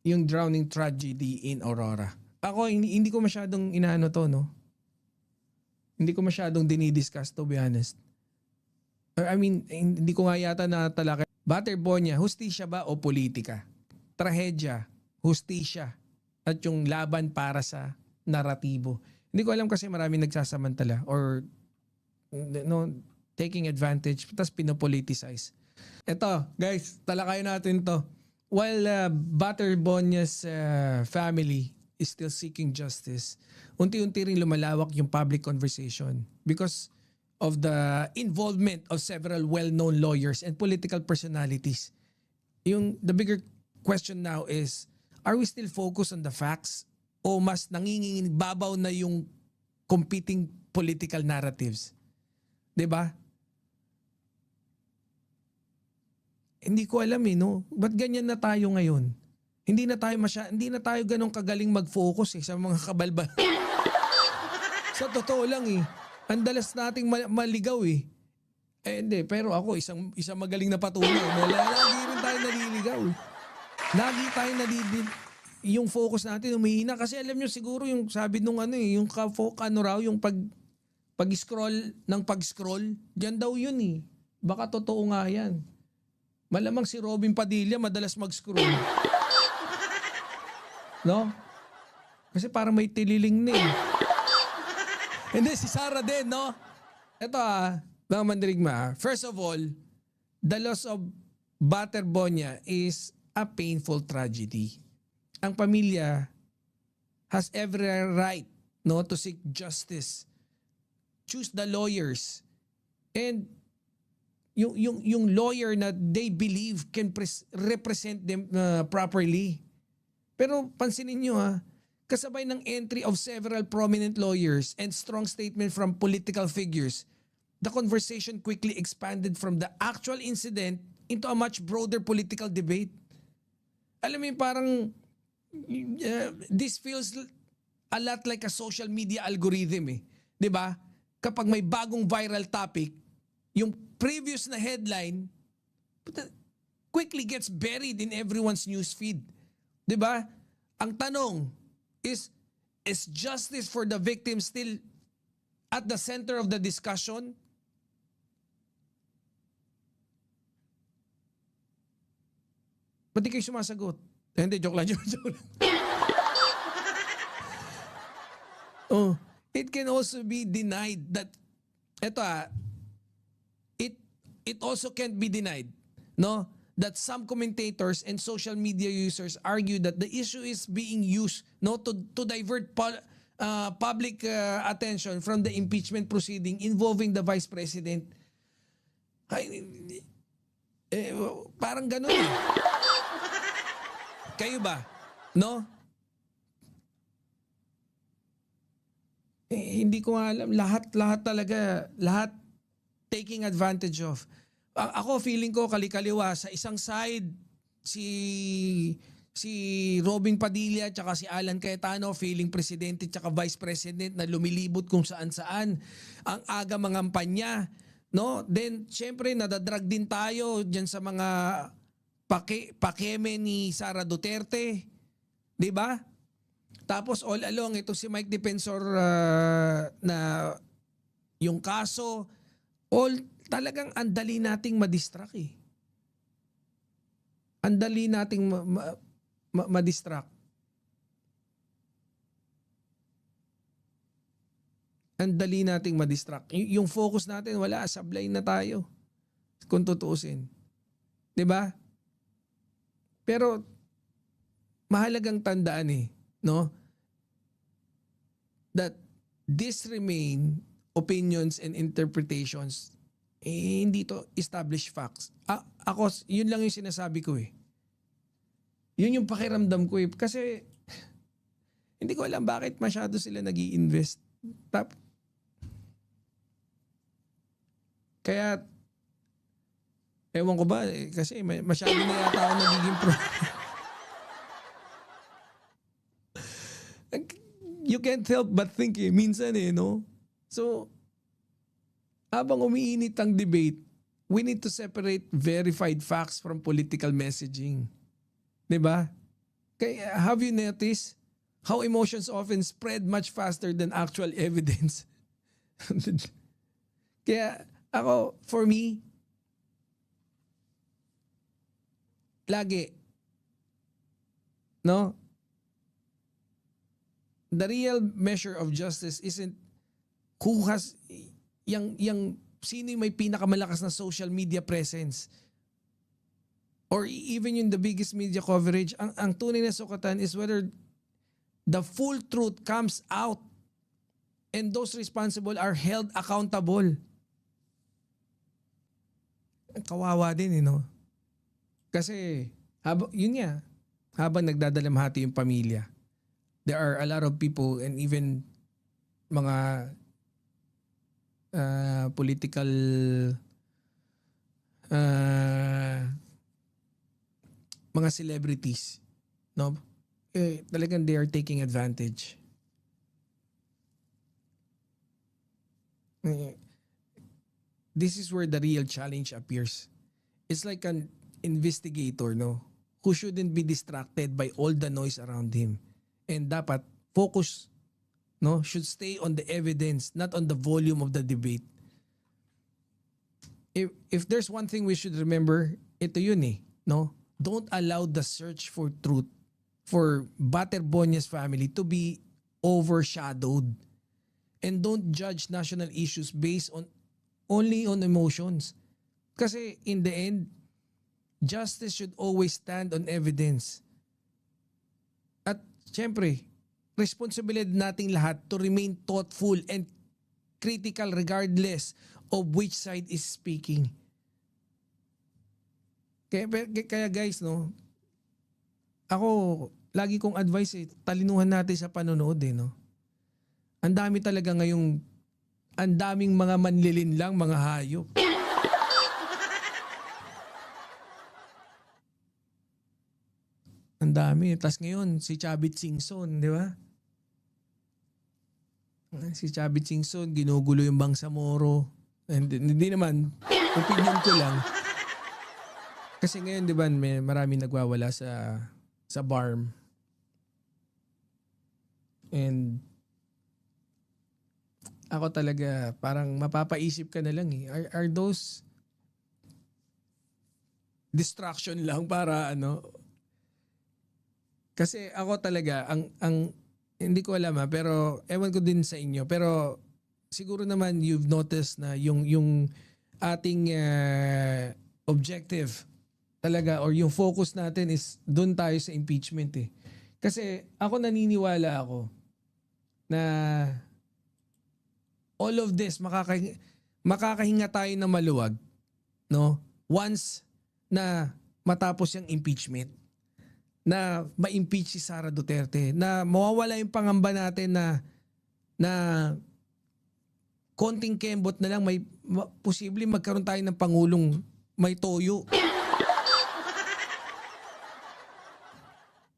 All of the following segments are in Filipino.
yung drowning tragedy in Aurora. Ako, hindi ko masyadong inaano to, no? Hindi ko masyadong dinidiscuss, to be honest. I mean, hindi ko nga yata natalakay. Butterbonia, hustisya ba o politika? Trahedya, hustisya, at yung laban para sa naratibo. Hindi ko alam kasi maraming nagsasamantala or no, taking advantage tapos pinopoliticize. Ito, guys, talakayin natin to. While Butterbonia's family is still seeking justice, unti-unti ring lumalawak yung public conversation because of the involvement of several well-known lawyers and political personalities. The bigger question now is, are we still focused on the facts o mas nangingibabaw na yung competing political narratives? 'Di ba? Hindi ko alam no. Ba't ganyan na tayo ngayon? Hindi na tayo ganun kagaling mag-focus sa mga kabalbal. Sa totoo lang ang dalas nating maligaw hindi, pero ako isang magaling na patunay. Lagi rin tayo naliligaw. Lagi tayo yung focus natin humihina kasi alam nyo siguro yung sabi nung yung yung pag-scroll ng pag-scroll, diyan daw yun Baka totoo nga yan. Malamang si Robin Padilla madalas mag-scroll. No? Kasi parang may tililing na Hindi, si Sarah din, no? Ito mga mandirigma. First of all, the loss of Butterbonia is a painful tragedy. Ang pamilya has every right to seek justice. Choose the lawyers. And yung lawyer na they believe can represent them properly. Pero pansinin nyo kasabay ng entry of several prominent lawyers and strong statement from political figures, the conversation quickly expanded from the actual incident into a much broader political debate. Alam mo parang this feels a lot like a social media algorithm 'Di ba? Kapag may bagong viral topic, yung previous na headline quickly gets buried in everyone's newsfeed. 'Di ba? Ang tanong is justice for the victim still at the center of the discussion? Ba't di kayo sumasagot? Hindi, joke lang. It can also be denied that it also can't be denied that some commentators and social media users argue that the issue is being used to divert public attention from the impeachment proceeding involving the Vice President. Parang ganun Kayo ba? No? Hindi ko alam. Lahat talaga, lahat taking advantage of. Ako feeling ko kalikaliwa sa isang side si Robin Padilla at si Alan Cayetano feeling presidente at Vice President na lumilibot kung saan-saan ang aga mangampanya, Then syempre nadadrag din tayo diyan sa mga pakeme ni Sara Duterte, 'di ba? Tapos all along ito si Mike Defensor na yung kaso talagang andali nating madistract Andali nating madistract. Andali nating madistract. Yung focus natin wala, sablay na tayo. Kung tutuusin. 'Di ba? Pero mahalagang tandaan that this remain opinions and interpretations, hindi to established facts. Ako, yun lang yung sinasabi ko Yun yung pakiramdam ko Kasi, hindi ko alam bakit masyado sila nag-i-invest. Kaya, ewan ko ba, kasi masyado na yata ako nagiging You can't help but think minsan no? So, habang umiinit ang debate, we need to separate verified facts from political messaging. 'Di ba? Kaya, have you noticed how emotions often spread much faster than actual evidence? Kaya ako, for me, lagi, no? The real measure of justice isn't who has yang sino yung may pinakamalakas na social media presence or even yung the biggest media coverage. Ang tunay na sukatan is whether the full truth comes out and those responsible are held accountable. Kawawa din, no? Kasi yun nga, habang nagdadalamhati yung pamilya, there are a lot of people and even mga political mga celebrities, no? Talagang they are taking advantage. This is where the real challenge appears. It's like an investigator, no, who shouldn't be distracted by all the noise around him. And dapat focus, no, should stay on the evidence, not on the volume of the debate. If there's one thing we should remember, ito yun no? Don't allow the search for truth for Baterbonias family to be overshadowed. And don't judge national issues based on only on emotions. Kasi in the end, justice should always stand on evidence. At syempre, responsibilidad nating lahat to remain thoughtful and critical regardless of which side is speaking. Kaya guys, no, ako, lagi kong advice talinuhan natin sa panonood no. Ang dami talaga ngayong, ang daming mga manlilin lang, mga hayop. Ang dami. Tapos ngayon, si Chavit Singson, di ba? Si Chavit Singson, ginugulo yung Bangsamoro. And hindi naman, opinion ko lang. Kasi ngayon, di ba, may maraming nagwawala sa BARM. And ako talaga, parang mapapaisip ka na lang Are those distraction lang para ano? Kasi ako talaga, ang hindi ko alam pero ewan ko din sa inyo. Pero siguro naman you've noticed na yung ating objective talaga or yung focus natin is doon tayo sa impeachment Kasi ako naniniwala ako na all of this makakahinga tayo na maluwag, no? Once na matapos yung impeachment, na ma-impeach si Sara Duterte, na mawawala yung pangamba natin na konting kembot na lang posible magkaroon tayo ng pangulong may toyo.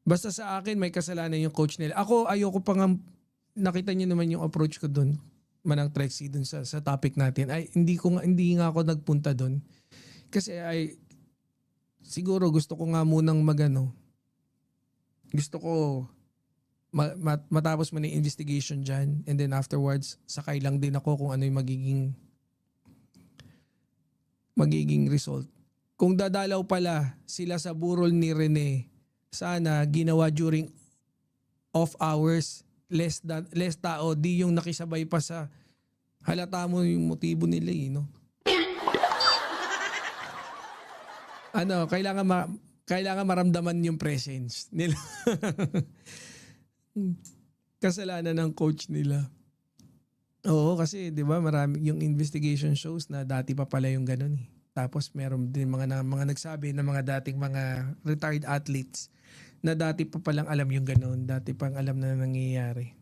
Basta sa akin may kasalanan yung coach nila. Ako ayoko pang nakita niyo naman yung approach ko doon. Manang Trexie dun sa topic natin. Ay hindi nga ako nagpunta doon. Kasi siguro gusto ko nga munang gusto ko matapos mo na yung investigation dyan and then afterwards sakay lang din ako kung ano yung magiging result. Kung dadalaw pala sila sa burol ni Rene, sana ginawa during off hours, less tao, di yung nakisabay pa sa halata mo yung motibo nila no? Kailangan maramdaman yung presence nila. Kasalanan ng coach nila. Oo, kasi 'di ba marami yung investigation shows na dati pa pala yung ganun Tapos meron din mga nagsabi na mga dating mga retired athletes na dati pa palang alam yung ganun, dati pang alam na nangyayari.